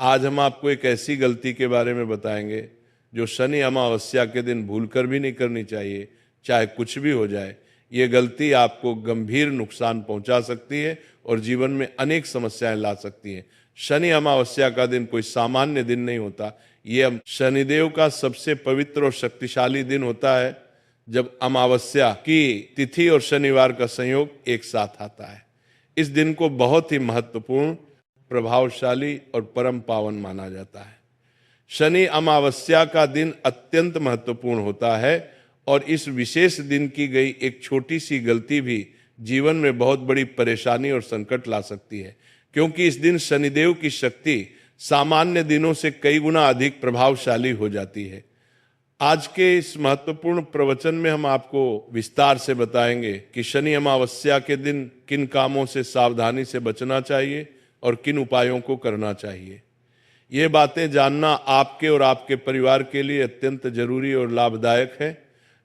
आज हम आपको एक ऐसी गलती के बारे में बताएंगे जो शनि अमावस्या के दिन भूलकर भी नहीं करनी चाहिए, चाहे कुछ भी हो जाए। ये गलती आपको गंभीर नुकसान पहुंचा सकती है और जीवन में अनेक समस्याएं ला सकती हैं। शनि अमावस्या का दिन कोई सामान्य दिन नहीं होता। ये शनिदेव का सबसे पवित्र और शक्तिशाली दिन होता है जब अमावस्या की तिथि और शनिवार का संयोग एक साथ आता है। इस दिन को बहुत ही महत्वपूर्ण, प्रभावशाली और परम पावन माना जाता है। शनि अमावस्या का दिन अत्यंत महत्वपूर्ण होता है और इस विशेष दिन की गई एक छोटी सी गलती भी जीवन में बहुत बड़ी परेशानी और संकट ला सकती है, क्योंकि इस दिन शनिदेव की शक्ति सामान्य दिनों से कई गुना अधिक प्रभावशाली हो जाती है। आज के इस महत्वपूर्ण प्रवचन में हम आपको विस्तार से बताएंगे कि शनि अमावस्या के दिन किन कामों से सावधानी से बचना चाहिए और किन उपायों को करना चाहिए। ये बातें जानना आपके और आपके परिवार के लिए अत्यंत जरूरी और लाभदायक है।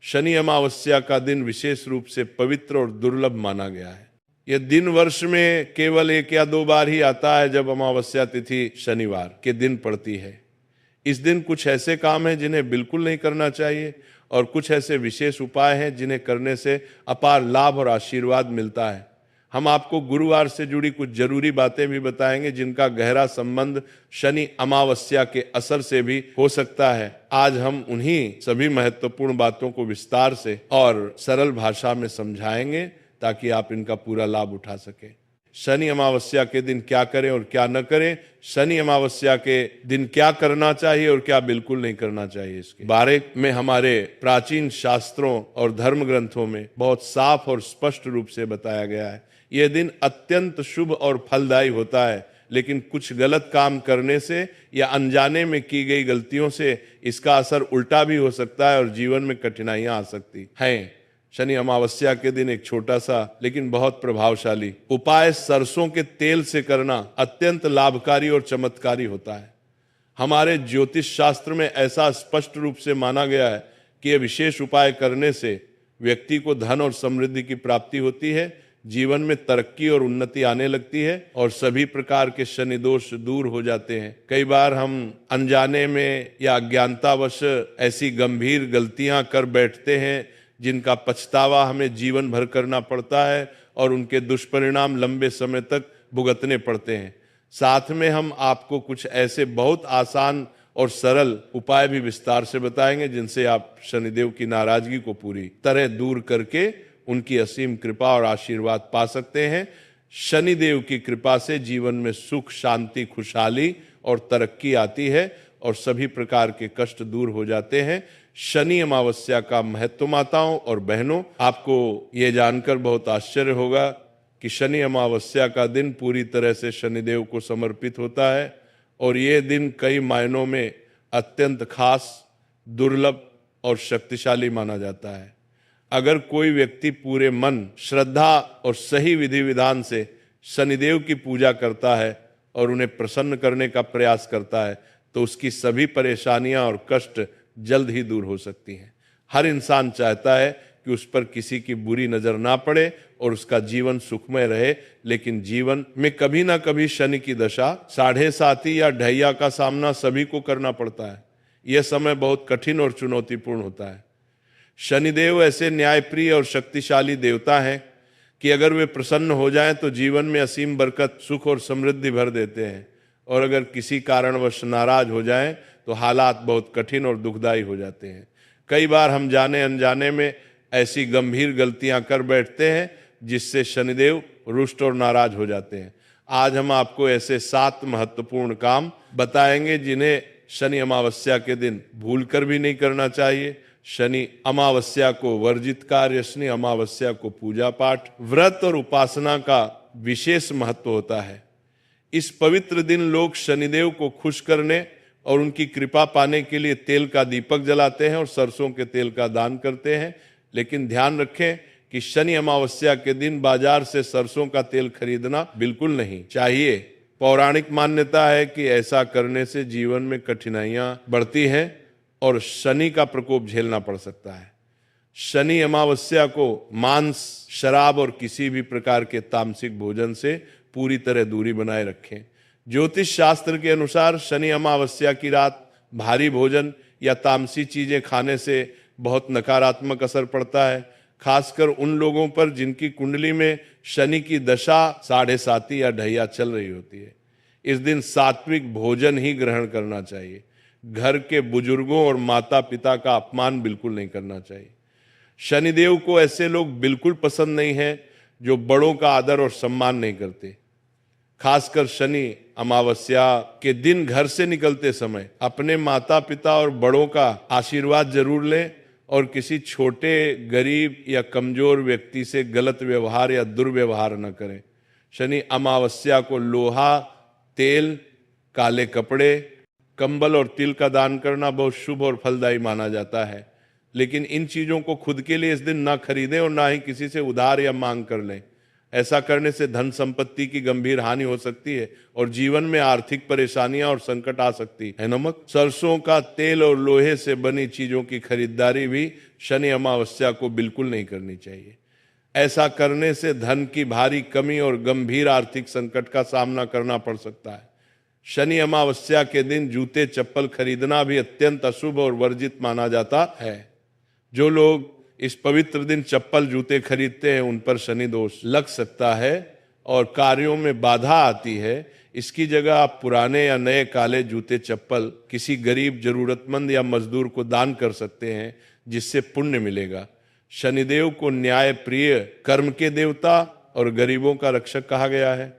शनि अमावस्या का दिन विशेष रूप से पवित्र और दुर्लभ माना गया है। यह दिन वर्ष में केवल 1 या 2 बार ही आता है जब अमावस्या तिथि शनिवार के दिन पड़ती है। इस दिन कुछ ऐसे काम हैं जिन्हें बिल्कुल नहीं करना चाहिए और कुछ ऐसे विशेष उपाय हैं जिन्हें करने से अपार लाभ और आशीर्वाद मिलता है। हम आपको गुरुवार से जुड़ी कुछ जरूरी बातें भी बताएंगे जिनका गहरा संबंध शनि अमावस्या के असर से भी हो सकता है। आज हम उन्हीं सभी महत्वपूर्ण बातों को विस्तार से और सरल भाषा में समझाएंगे ताकि आप इनका पूरा लाभ उठा सकें। शनि अमावस्या के दिन क्या करें और क्या न करें, शनि अमावस्या के दिन क्या करना चाहिए और क्या बिल्कुल नहीं करना चाहिए, इसके बारे में हमारे प्राचीन शास्त्रों और धर्म ग्रंथों में बहुत साफ और स्पष्ट रूप से बताया गया है। यह दिन अत्यंत शुभ और फलदायी होता है, लेकिन कुछ गलत काम करने से या अनजाने में की गई गलतियों से इसका असर उल्टा भी हो सकता है और जीवन में कठिनाइयां आ सकती हैं। शनि अमावस्या के दिन एक छोटा सा लेकिन बहुत प्रभावशाली उपाय सरसों के तेल से करना अत्यंत लाभकारी और चमत्कारी होता है। हमारे ज्योतिष शास्त्र में ऐसा स्पष्ट रूप से माना गया है कि यह विशेष उपाय करने से व्यक्ति को धन और समृद्धि की प्राप्ति होती है, जीवन में तरक्की और उन्नति आने लगती है और सभी प्रकार के शनि दोष दूर हो जाते हैं। कई बार हम अनजाने में या अज्ञानतावश ऐसी गंभीर गलतियां कर बैठते हैं जिनका पछतावा हमें जीवन भर करना पड़ता है और उनके दुष्परिणाम लंबे समय तक भुगतने पड़ते हैं। साथ में हम आपको कुछ ऐसे बहुत आसान और सरल उपाय भी विस्तार से बताएंगे जिनसे आप शनिदेव की नाराजगी को पूरी तरह दूर करके उनकी असीम कृपा और आशीर्वाद पा सकते हैं। शनिदेव की कृपा से जीवन में सुख, शांति, खुशहाली और तरक्की आती है और सभी प्रकार के कष्ट दूर हो जाते हैं। शनि अमावस्या का महत्व माताओं और बहनों, आपको ये जानकर बहुत आश्चर्य होगा कि शनि अमावस्या का दिन पूरी तरह से शनिदेव को समर्पित होता है और ये दिन कई मायनों में अत्यंत खास, दुर्लभ और शक्तिशाली माना जाता है। अगर कोई व्यक्ति पूरे मन, श्रद्धा और सही विधि विधान से शनिदेव की पूजा करता है और उन्हें प्रसन्न करने का प्रयास करता है तो उसकी सभी परेशानियां और कष्ट जल्द ही दूर हो सकती हैं। हर इंसान चाहता है कि उस पर किसी की बुरी नजर ना पड़े और उसका जीवन सुखमय रहे, लेकिन जीवन में कभी ना कभी शनि की दशा, 7.5 या ढैया का सामना सभी को करना पड़ता है। यह समय बहुत कठिन और चुनौतीपूर्ण होता है। शनिदेव ऐसे न्यायप्रिय और शक्तिशाली देवता हैं कि अगर वे प्रसन्न हो जाएं तो जीवन में असीम बरकत, सुख और समृद्धि भर देते हैं और अगर किसी कारणवश नाराज हो जाएं तो हालात बहुत कठिन और दुखदायी हो जाते हैं। कई बार हम जाने अनजाने में ऐसी गंभीर गलतियां कर बैठते हैं जिससे शनिदेव रुष्ट और नाराज हो जाते हैं। आज हम आपको ऐसे 7 महत्वपूर्ण काम बताएंगे जिन्हें शनि अमावस्या के दिन भूलकर भी नहीं करना चाहिए। शनि अमावस्या को वर्जित कार्य, शनि अमावस्या को पूजा पाठ, व्रत और उपासना का विशेष महत्व होता है। इस पवित्र दिन लोग शनिदेव को खुश करने और उनकी कृपा पाने के लिए तेल का दीपक जलाते हैं और सरसों के तेल का दान करते हैं। लेकिन ध्यान रखें कि शनि अमावस्या के दिन बाजार से सरसों का तेल खरीदना बिल्कुल नहीं चाहिए। पौराणिक मान्यता है कि ऐसा करने से जीवन में कठिनाइयां बढ़ती हैं और शनि का प्रकोप झेलना पड़ सकता है। शनि अमावस्या को मांस, शराब और किसी भी प्रकार के तामसिक भोजन से पूरी तरह दूरी बनाए रखें। ज्योतिष शास्त्र के अनुसार शनि अमावस्या की रात भारी भोजन या तामसी चीजें खाने से बहुत नकारात्मक असर पड़ता है, खासकर उन लोगों पर जिनकी कुंडली में शनि की दशा 7.5 या ढैया चल रही होती है। इस दिन सात्विक भोजन ही ग्रहण करना चाहिए। घर के बुजुर्गों और माता पिता का अपमान बिल्कुल नहीं करना चाहिए। शनिदेव को ऐसे लोग बिल्कुल पसंद नहीं है जो बड़ों का आदर और सम्मान नहीं करते। खासकर शनि अमावस्या के दिन घर से निकलते समय अपने माता पिता और बड़ों का आशीर्वाद जरूर लें और किसी छोटे, गरीब या कमजोर व्यक्ति से गलत व्यवहार या दुर्व्यवहार न करें। शनि अमावस्या को लोहा, तेल, काले कपड़े, कंबल और तिल का दान करना बहुत शुभ और फलदायी माना जाता है। लेकिन इन चीजों को खुद के लिए इस दिन ना खरीदें और ना ही किसी से उधार या मांग कर लें। ऐसा करने से धन संपत्ति की गंभीर हानि हो सकती है और जीवन में आर्थिक परेशानियां और संकट आ सकती है। नमक, सरसों का तेल और लोहे से बनी चीजों की खरीदारी भी शनि अमावस्या को बिल्कुल नहीं करनी चाहिए। ऐसा करने से धन की भारी कमी और गंभीर आर्थिक संकट का सामना करना पड़ सकता है। शनि अमावस्या के दिन जूते चप्पल खरीदना भी अत्यंत अशुभ और वर्जित माना जाता है। जो लोग इस पवित्र दिन चप्पल जूते खरीदते हैं उन पर शनि दोष लग सकता है और कार्यों में बाधा आती है। इसकी जगह आप पुराने या नए काले जूते चप्पल किसी गरीब, जरूरतमंद या मजदूर को दान कर सकते हैं, जिससे पुण्य मिलेगा। शनिदेव को न्याय प्रिय, कर्म के देवता और गरीबों का रक्षक कहा गया है।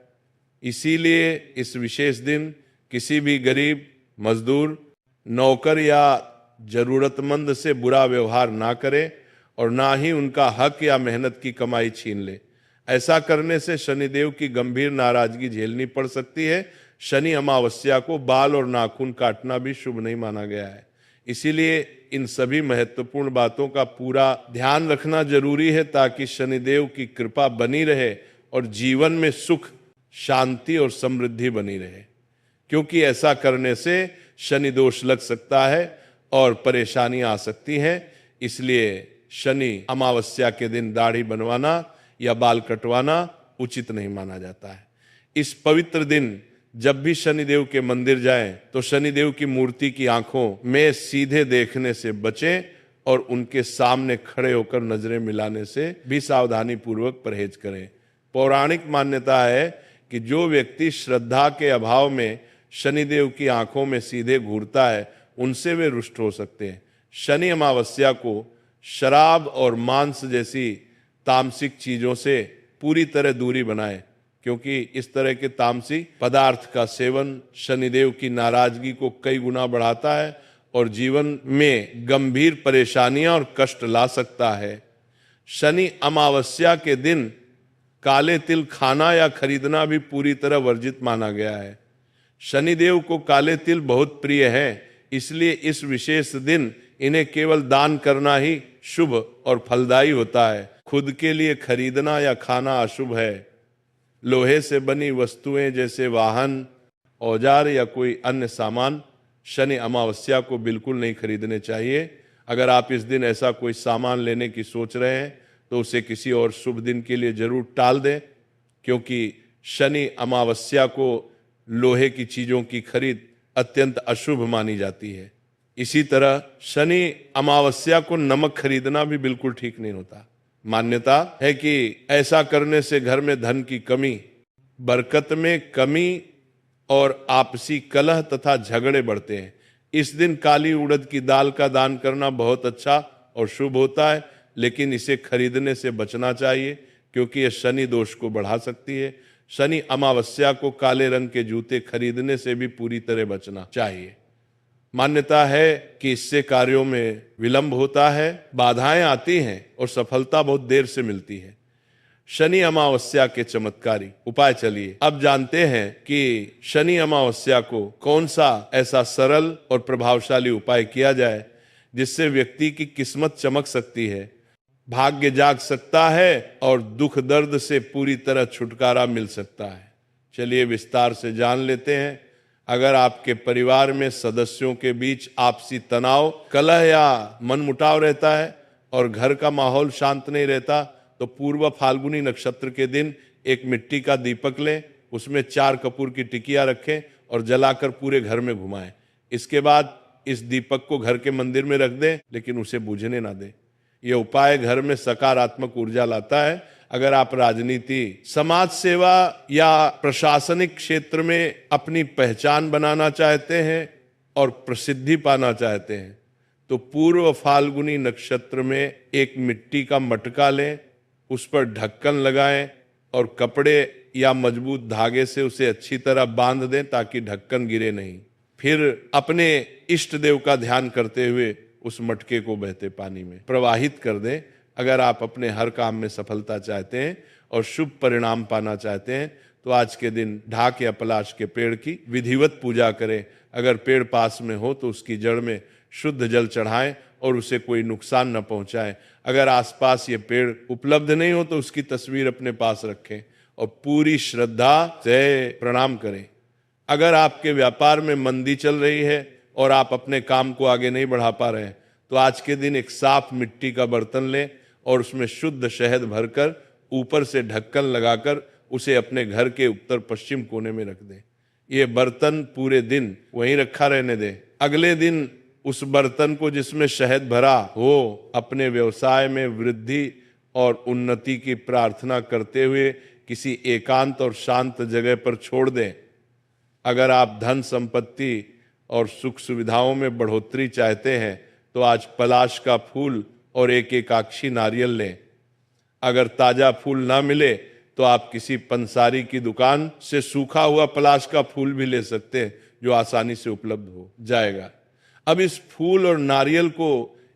इसीलिए इस विशेष दिन किसी भी गरीब, मजदूर, नौकर या जरूरतमंद से बुरा व्यवहार ना करें और ना ही उनका हक या मेहनत की कमाई छीन ले। ऐसा करने से शनिदेव की गंभीर नाराजगी झेलनी पड़ सकती है। शनि अमावस्या को बाल और नाखून काटना भी शुभ नहीं माना गया है। इसीलिए इन सभी महत्वपूर्ण बातों का पूरा ध्यान रखना जरूरी है ताकि शनिदेव की कृपा बनी रहे और जीवन में सुख, शांति और समृद्धि बनी रहे। क्योंकि ऐसा करने से शनि दोष लग सकता है और परेशानियां आ सकती हैं। इसलिए शनि अमावस्या के दिन दाढ़ी बनवाना या बाल कटवाना उचित नहीं माना जाता है। इस पवित्र दिन जब भी शनिदेव के मंदिर जाएं तो शनिदेव की मूर्ति की आंखों में सीधे देखने से बचें और उनके सामने खड़े होकर नजरें मिलाने से भी सावधानी पूर्वक परहेज करें। पौराणिक मान्यता है कि जो व्यक्ति श्रद्धा के अभाव में शनिदेव की आंखों में सीधे घूरता है उनसे वे रुष्ट हो सकते हैं। शनि अमावस्या को शराब और मांस जैसी तामसिक चीजों से पूरी तरह दूरी बनाएं, क्योंकि इस तरह के तामसिक पदार्थ का सेवन शनिदेव की नाराजगी को कई गुना बढ़ाता है और जीवन में गंभीर परेशानियां और कष्ट ला सकता है। शनि अमावस्या के दिन काले तिल खाना या खरीदना भी पूरी तरह वर्जित माना गया है। शनिदेव को काले तिल बहुत प्रिय हैं, इसलिए इस विशेष दिन इन्हें केवल दान करना ही शुभ और फलदायी होता है। खुद के लिए खरीदना या खाना अशुभ है। लोहे से बनी वस्तुएं जैसे वाहन, औजार या कोई अन्य सामान शनि अमावस्या को बिल्कुल नहीं खरीदने चाहिए। अगर आप इस दिन ऐसा कोई सामान लेने की सोच रहे हैं तो उसे किसी और शुभ दिन के लिए जरूर टाल दें, क्योंकि शनि अमावस्या को लोहे की चीजों की खरीद अत्यंत अशुभ मानी जाती है। इसी तरह शनि अमावस्या को नमक खरीदना भी बिल्कुल ठीक नहीं होता। मान्यता है कि ऐसा करने से घर में धन की कमी, बरकत में कमी और आपसी कलह तथा झगड़े बढ़ते हैं। इस दिन काली उड़द की दाल का दान करना बहुत अच्छा और शुभ होता है, लेकिन इसे खरीदने से बचना चाहिए क्योंकि यह शनि दोष को बढ़ा सकती है। शनि अमावस्या को काले रंग के जूते खरीदने से भी पूरी तरह बचना चाहिए। मान्यता है कि इससे कार्यों में विलंब होता है, बाधाएं आती हैं और सफलता बहुत देर से मिलती है। शनि अमावस्या के चमत्कारी उपाय चलिए अब जानते हैं कि शनि अमावस्या को कौन सा ऐसा सरल और प्रभावशाली उपाय किया जाए जिससे व्यक्ति की किस्मत चमक सकती है, भाग्य जाग सकता है और दुख दर्द से पूरी तरह छुटकारा मिल सकता है। चलिए विस्तार से जान लेते हैं। अगर आपके परिवार में सदस्यों के बीच आपसी तनाव, कलह या मनमुटाव रहता है और घर का माहौल शांत नहीं रहता तो पूर्व फाल्गुनी नक्षत्र के दिन एक मिट्टी का दीपक लें उसमें 4 कपूर की टिकिया रखें और जलाकर पूरे घर में घुमाएं। इसके बाद इस दीपक को घर के मंदिर में रख दें, लेकिन उसे बुझने ना दें। यह उपाय घर में सकारात्मक ऊर्जा लाता है। अगर आप राजनीति, समाज सेवा या प्रशासनिक क्षेत्र में अपनी पहचान बनाना चाहते हैं और प्रसिद्धि पाना चाहते हैं, तो पूर्व फाल्गुनी नक्षत्र में एक मिट्टी का मटका लें, उस पर ढक्कन लगाएं और कपड़े या मजबूत धागे से उसे अच्छी तरह बांध दें ताकि ढक्कन गिरे नहीं। फिर अपने इष्ट देव का ध्यान करते हुए उस मटके को बहते पानी में प्रवाहित कर दें। अगर आप अपने हर काम में सफलता चाहते हैं और शुभ परिणाम पाना चाहते हैं, तो आज के दिन ढाक या पलाश के पेड़ की विधिवत पूजा करें। अगर पेड़ पास में हो तो उसकी जड़ में शुद्ध जल चढ़ाएं और उसे कोई नुकसान न पहुंचाएं। अगर आसपास ये पेड़ उपलब्ध नहीं हो तो उसकी तस्वीर अपने पास रखें और पूरी श्रद्धा से प्रणाम करें। अगर आपके व्यापार में मंदी चल रही है और आप अपने काम को आगे नहीं बढ़ा पा रहे हैं, तो आज के दिन एक साफ मिट्टी का बर्तन लें और उसमें शुद्ध शहद भरकर ऊपर से ढक्कन लगाकर उसे अपने घर के उत्तर पश्चिम कोने में रख दें। ये बर्तन पूरे दिन वहीं रखा रहने दें। अगले दिन उस बर्तन को जिसमें शहद भरा हो अपने व्यवसाय में वृद्धि और उन्नति की प्रार्थना करते हुए किसी एकांत और शांत जगह पर छोड़ दें। अगर आप धन संपत्ति और सुख सुविधाओं में बढ़ोतरी चाहते हैं, तो आज पलाश का फूल और एक एकाक्षी नारियल लें। अगर ताजा फूल ना मिले तो आप किसी पंसारी की दुकान से सूखा हुआ पलाश का फूल भी ले सकते हैं, जो आसानी से उपलब्ध हो जाएगा। अब इस फूल और नारियल को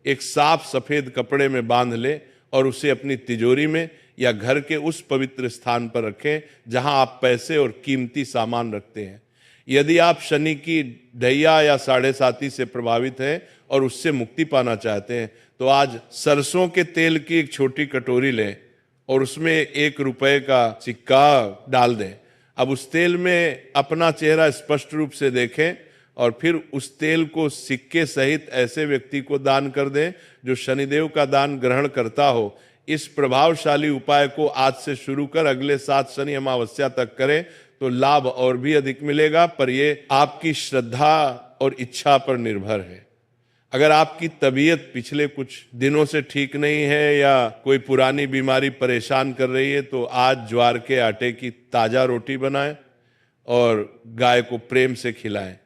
एक साफ सफेद कपड़े में बांध लें और उसे अपनी तिजोरी में या घर के उस पवित्र स्थान पर रखें जहां आप पैसे और कीमती सामान रखते हैं। यदि आप शनि की ढैया या साढ़े साती से प्रभावित हैं और उससे मुक्ति पाना चाहते हैं, तो आज सरसों के तेल की एक छोटी कटोरी लें और उसमें 1 रुपए का सिक्का डाल दें। अब उस तेल में अपना चेहरा स्पष्ट रूप से देखें और फिर उस तेल को सिक्के सहित ऐसे व्यक्ति को दान कर दें जो शनिदेव का दान ग्रहण करता हो। इस प्रभावशाली उपाय को आज से शुरू कर अगले 7 शनि अमावस्या तक करें तो लाभ और भी अधिक मिलेगा, पर ये आपकी श्रद्धा और इच्छा पर निर्भर है। अगर आपकी तबीयत पिछले कुछ दिनों से ठीक नहीं है या कोई पुरानी बीमारी परेशान कर रही है, तो आज ज्वार के आटे की ताजा रोटी बनाएं और गाय को प्रेम से खिलाएं।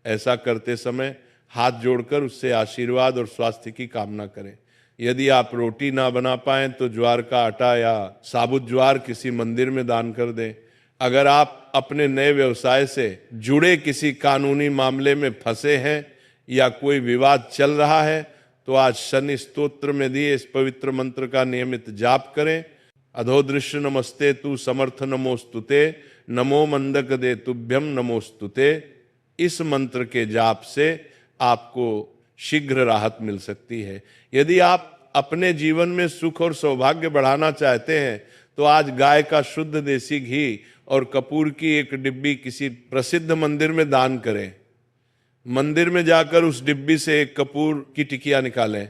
ऐसा करते समय हाथ जोड़कर उससे आशीर्वाद और स्वास्थ्य की कामना करें। यदि आप रोटी ना बना पाएं तो ज्वार का आटा या साबुत ज्वार किसी मंदिर में दान कर दें। अगर आप अपने नए व्यवसाय से जुड़े किसी कानूनी मामले में फंसे हैं या कोई विवाद चल रहा है, तो आज शनि स्तोत्र में दिए इस पवित्र मंत्र का नियमित जाप करें। अधोदृश्य नमस्ते तु समर्थ नमोस्तुते, नमो मंदक दे तुभ्यम नमोस्तुते। इस मंत्र के जाप से आपको शीघ्र राहत मिल सकती है। यदि आप अपने जीवन में सुख और सौभाग्य बढ़ाना चाहते हैं, तो आज गाय का शुद्ध देसी घी और कपूर की एक डिब्बी किसी प्रसिद्ध मंदिर में दान करें। मंदिर में जाकर उस डिब्बी से एक कपूर की टिकिया निकालें,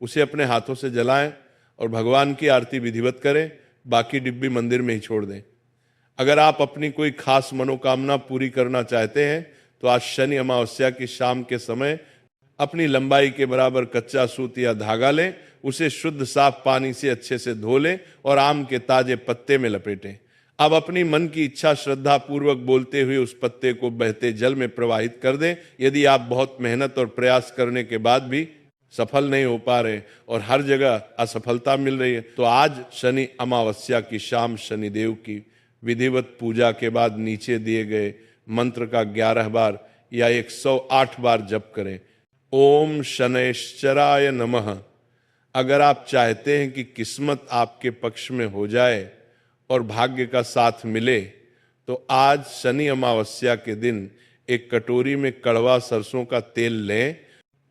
उसे अपने हाथों से जलाएं और भगवान की आरती विधिवत करें। बाकी डिब्बी मंदिर में ही छोड़ दें। अगर आप अपनी कोई खास मनोकामना पूरी करना चाहते हैं, तो आज शनि अमावस्या की शाम के समय अपनी लंबाई के बराबर कच्चा सूत या धागा लें, उसे शुद्ध साफ पानी से अच्छे से धो लें और आम के ताजे पत्ते में लपेटें। अब अपनी मन की इच्छा श्रद्धा पूर्वक बोलते हुए उस पत्ते को बहते जल में प्रवाहित कर दें। यदि आप बहुत मेहनत और प्रयास करने के बाद भी सफल नहीं हो पा रहे और हर जगह असफलता मिल रही है, तो आज शनि अमावस्या की शाम शनिदेव की विधिवत पूजा के बाद नीचे दिए गए मंत्र का 11 बार या 108 बार जप करें। ओम शनैश्चराय नमः। अगर आप चाहते हैं कि किस्मत आपके पक्ष में हो जाए और भाग्य का साथ मिले, तो आज शनि अमावस्या के दिन एक कटोरी में कड़वा सरसों का तेल लें,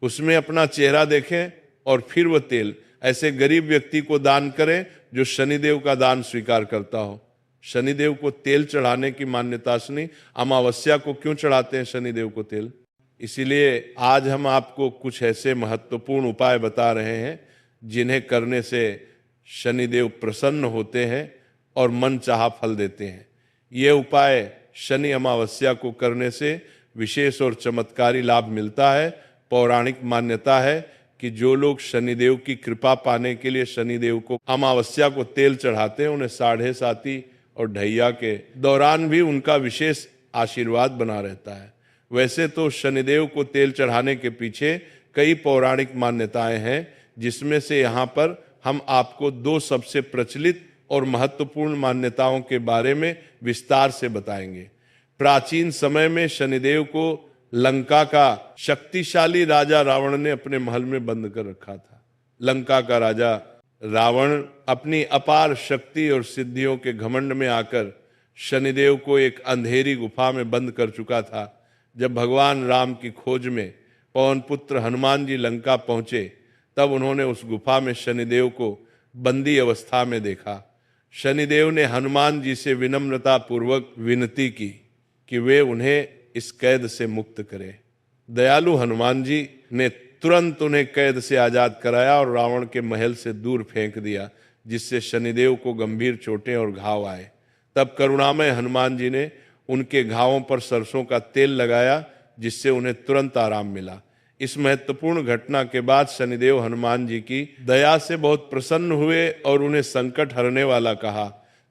उसमें अपना चेहरा देखें और फिर वह तेल ऐसे गरीब व्यक्ति को दान करें जो शनिदेव का दान स्वीकार करता हो। शनिदेव को तेल चढ़ाने की मान्यता सुनी। अमावस्या को क्यों चढ़ाते हैं शनिदेव को तेल? इसीलिए आज हम आपको कुछ ऐसे महत्वपूर्ण उपाय बता रहे हैं जिन्हें करने से शनिदेव प्रसन्न होते हैं और मन चाहा फल देते हैं। ये उपाय शनि अमावस्या को करने से विशेष और चमत्कारी लाभ मिलता है। पौराणिक मान्यता है कि जो लोग शनिदेव की कृपा पाने के लिए शनिदेव को अमावस्या को तेल चढ़ाते हैं, उन्हें साढ़े साती और ढैया के दौरान भी उनका विशेष आशीर्वाद बना रहता है। वैसे तो शनिदेव को तेल चढ़ाने के पीछे कई पौराणिक मान्यताएं हैं, जिसमें से यहाँ पर हम आपको दो सबसे प्रचलित और महत्वपूर्ण मान्यताओं के बारे में विस्तार से बताएंगे। प्राचीन समय में शनिदेव को लंका का शक्तिशाली राजा रावण ने अपने महल में बंद कर रखा था। लंका का राजा रावण अपनी अपार शक्ति और सिद्धियों के घमंड में आकर शनिदेव को एक अंधेरी गुफा में बंद कर चुका था। जब भगवान राम की खोज में पवन पुत्र हनुमान जी लंका पहुंचे, तब उन्होंने उस गुफा में शनिदेव को बंदी अवस्था में देखा। शनिदेव ने हनुमान जी से विनम्रता पूर्वक विनती की कि वे उन्हें इस कैद से मुक्त करें। दयालु हनुमान जी ने तुरंत उन्हें कैद से आजाद कराया और रावण के महल से दूर फेंक दिया, जिससे शनिदेव को गंभीर चोटें और घाव आए। तब करुणामय हनुमान जी ने उनके घावों पर सरसों का तेल लगाया, जिससे उन्हें तुरंत आराम मिला। इस महत्वपूर्ण घटना के बाद शनिदेव हनुमान जी की दया से बहुत प्रसन्न हुए और उन्हें संकट हरने वाला कहा।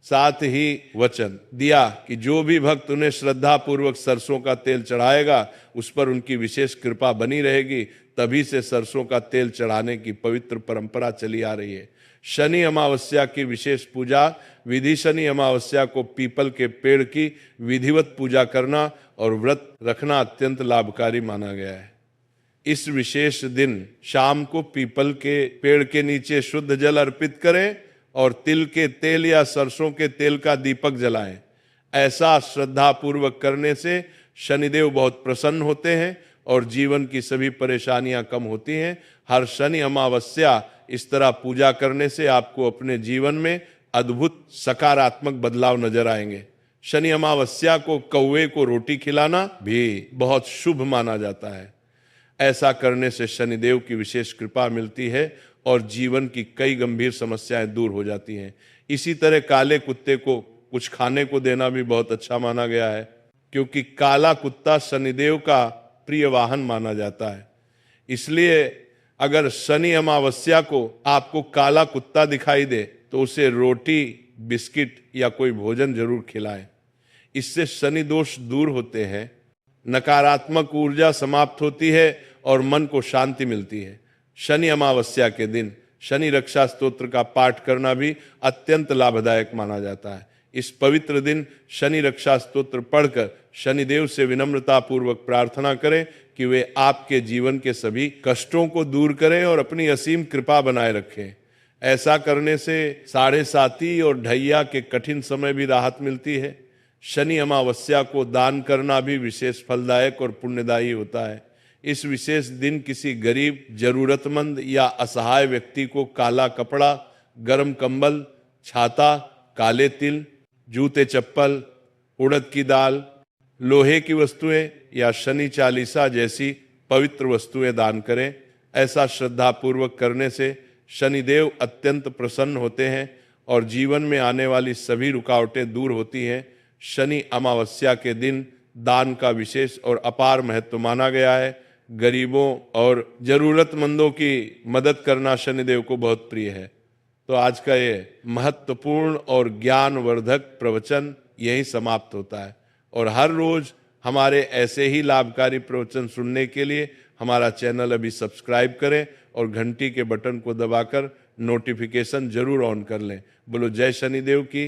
साथ ही वचन दिया कि जो भी भक्त उन्हें श्रद्धा पूर्वक सरसों का तेल चढ़ाएगा, उस पर उनकी विशेष कृपा बनी रहेगी। तभी से सरसों का तेल चढ़ाने की पवित्र परंपरा चली आ रही है। शनि अमावस्या की विशेष पूजा विधि। शनि अमावस्या को पीपल के पेड़ की विधिवत पूजा करना और व्रत रखना अत्यंत लाभकारी माना गया है। इस विशेष दिन शाम को पीपल के पेड़ के नीचे शुद्ध जल अर्पित करें और तिल के तेल या सरसों के तेल का दीपक जलाएं। ऐसा श्रद्धा पूर्वक करने से शनिदेव बहुत प्रसन्न होते हैं और जीवन की सभी परेशानियां कम होती हैं। हर शनि अमावस्या इस तरह पूजा करने से आपको अपने जीवन में अद्भुत सकारात्मक बदलाव नजर आएंगे। शनि अमावस्या को कौवे को रोटी खिलाना भी बहुत शुभ माना जाता है। ऐसा करने से शनिदेव की विशेष कृपा मिलती है और जीवन की कई गंभीर समस्याएं दूर हो जाती हैं। इसी तरह काले कुत्ते को कुछ खाने को देना भी बहुत अच्छा माना गया है, क्योंकि काला कुत्ता शनिदेव का प्रिय वाहन माना जाता है। इसलिए अगर शनि अमावस्या को आपको काला कुत्ता दिखाई दे तो उसे रोटी, बिस्किट या कोई भोजन जरूर खिलाएं। इससे शनि दोष दूर होते हैं, नकारात्मक ऊर्जा समाप्त होती है और मन को शांति मिलती है। शनि अमावस्या के दिन शनि रक्षा स्तोत्र का पाठ करना भी अत्यंत लाभदायक माना जाता है। इस पवित्र दिन शनि रक्षा स्तोत्र पढ़कर शनिदेव से विनम्रता पूर्वक प्रार्थना करें कि वे आपके जीवन के सभी कष्टों को दूर करें और अपनी असीम कृपा बनाए रखें। ऐसा करने से साढ़े साती और ढैया के कठिन समय भी राहत मिलती है। शनि अमावस्या को दान करना भी विशेष फलदायक और पुण्यदायी होता है। इस विशेष दिन किसी गरीब, जरूरतमंद या असहाय व्यक्ति को काला कपड़ा, गर्म कंबल, छाता, काले तिल, जूते चप्पल, उड़द की दाल, लोहे की वस्तुएं या शनि चालीसा जैसी पवित्र वस्तुएं दान करें। ऐसा श्रद्धा पूर्वक करने से शनिदेव अत्यंत प्रसन्न होते हैं और जीवन में आने वाली सभी रुकावटें दूर होती हैं। शनि अमावस्या के दिन दान का विशेष और अपार महत्व माना गया है। गरीबों और जरूरतमंदों की मदद करना शनिदेव को बहुत प्रिय है। तो आज का ये महत्वपूर्ण और ज्ञानवर्धक प्रवचन यही समाप्त होता है। और हर रोज हमारे ऐसे ही लाभकारी प्रवचन सुनने के लिए हमारा चैनल अभी सब्सक्राइब करें और घंटी के बटन को दबाकर नोटिफिकेशन जरूर ऑन कर लें। बोलो जय शनिदेव की।